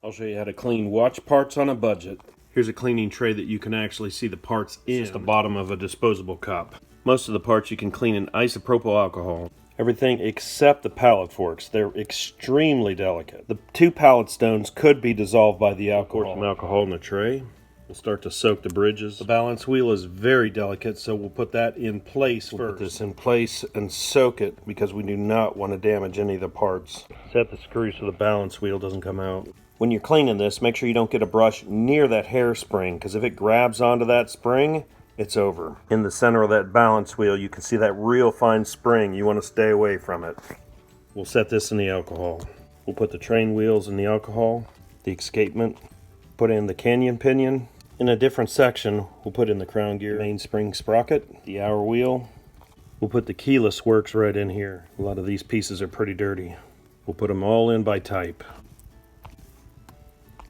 I'll show you how to clean watch parts on a budget. Here's a cleaning tray that you can actually see the parts in. It's just the bottom of a disposable cup. Most of the parts you can clean in isopropyl alcohol. Everything except the pallet forks. They're extremely delicate. The 2 pallet stones could be dissolved by the alcohol. Pour some alcohol in the tray. We'll start to soak the bridges. The balance wheel is very delicate, so we'll put that in place first. We'll put this in place and soak it because we do not want to damage any of the parts. Set the screw so the balance wheel doesn't come out. When you're cleaning this, make sure you don't get a brush near that hairspring, because if it grabs onto that spring, it's over. In the center of that balance wheel, you can see that real fine spring. You want to stay away from it. We'll set this in the alcohol. We'll put the train wheels in the alcohol, the escapement, put in the canyon pinion. In a different section, we'll put in the crown gear, mainspring sprocket, the hour wheel. We'll put the keyless works right in here. A lot of these pieces are pretty dirty. We'll put them all in by type.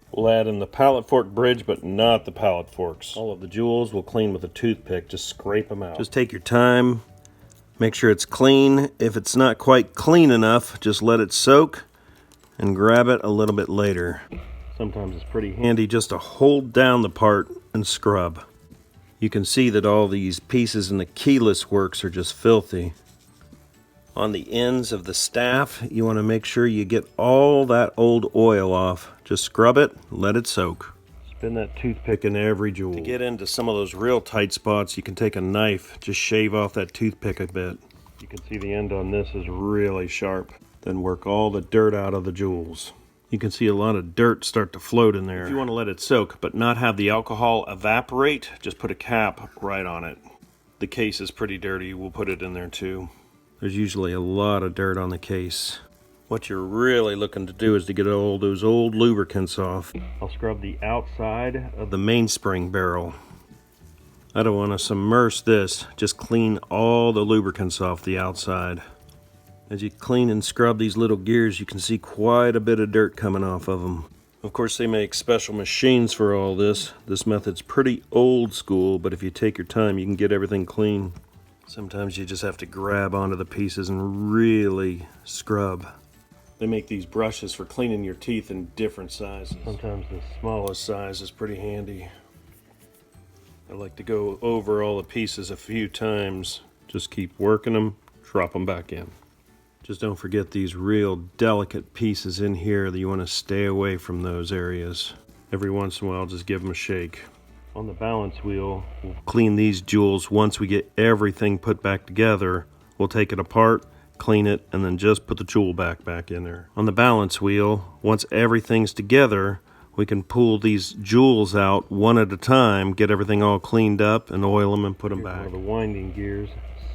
We'll add in the pallet fork bridge, but not the pallet forks. All of the jewels we'll clean with a toothpick. Just scrape them out. Just take your time. Make sure it's clean. If it's not quite clean enough, just let it soak and grab it a little bit later. Sometimes it's pretty handy just to hold down the part and scrub. You can see that all these pieces in the keyless works are just filthy. On the ends of the staff, you want to make sure you get all that old oil off. Just scrub it, let it soak. Spin that toothpick in every jewel. To get into some of those real tight spots, you can take a knife, just shave off that toothpick a bit. You can see the end on this is really sharp. Then work all the dirt out of the jewels. You can see a lot of dirt start to float in there. If you want to let it soak but not have the alcohol evaporate, just put a cap right on it. The case is pretty dirty, we'll put it in there too. There's usually a lot of dirt on the case. What you're really looking to do is to get all those old lubricants off. I'll scrub the outside of the mainspring barrel. I don't want to submerge this, just clean all the lubricants off the outside. As you clean and scrub these little gears, you can see quite a bit of dirt coming off of them. Of course, they make special machines for all this. This method's pretty old school, but if you take your time, you can get everything clean. Sometimes you just have to grab onto the pieces and really scrub. They make these brushes for cleaning your teeth in different sizes. Sometimes the smallest size is pretty handy. I like to go over all the pieces a few times. Just keep working them, drop them back in. Just don't forget these real delicate pieces in here that you want to stay away from those areas. Every once in a while, just give them a shake. On the balance wheel, we'll clean these jewels once we get everything put back together. We'll take it apart, clean it, and then just put the jewel back in there. On the balance wheel, once everything's together, we can pull these jewels out one at a time, get everything all cleaned up, and oil them and put them back. The winding gears,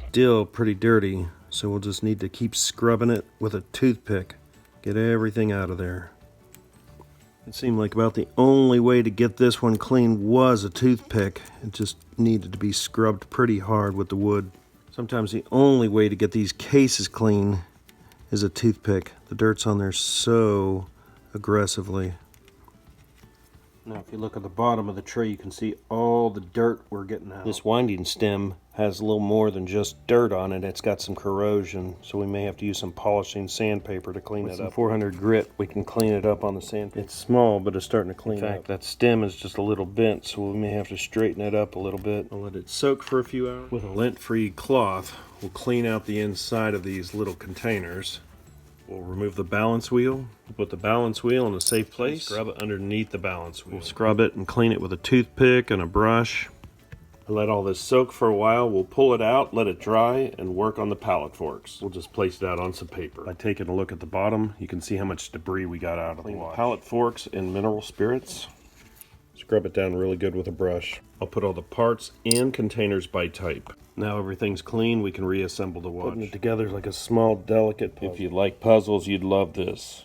still pretty dirty. So we'll just need to keep scrubbing it with a toothpick. Get everything out of there. It seemed like about the only way to get this one clean was a toothpick. It just needed to be scrubbed pretty hard with the wood. Sometimes the only way to get these cases clean is a toothpick. The dirt's on there so aggressively. Now if you look at the bottom of the tray, you can see all the dirt we're getting out. This winding stem has a little more than just dirt on it. It's got some corrosion, so we may have to use some polishing sandpaper to clean it up. With 400 grit, we can clean it up on the sandpaper. It's small, but it's starting to clean up. In fact, that stem is just a little bent, so we may have to straighten it up a little bit. I'll let it soak for a few hours. With a lint-free cloth, we'll clean out the inside of these little containers. We'll remove the balance wheel. We'll put the balance wheel in a safe place. Scrub it underneath the balance wheel. We'll scrub it and clean it with a toothpick and a brush. And let all this soak for a while. We'll pull it out, let it dry, and work on the pallet forks. We'll just place it out on some paper. By taking a look at the bottom, you can see how much debris we got out of the wash. Pallet forks in mineral spirits. Scrub it down really good with a brush. I'll put all the parts in containers by type. Now everything's clean, we can reassemble the watch. Putting it together is like a small, delicate puzzle. If you like puzzles, you'd love this.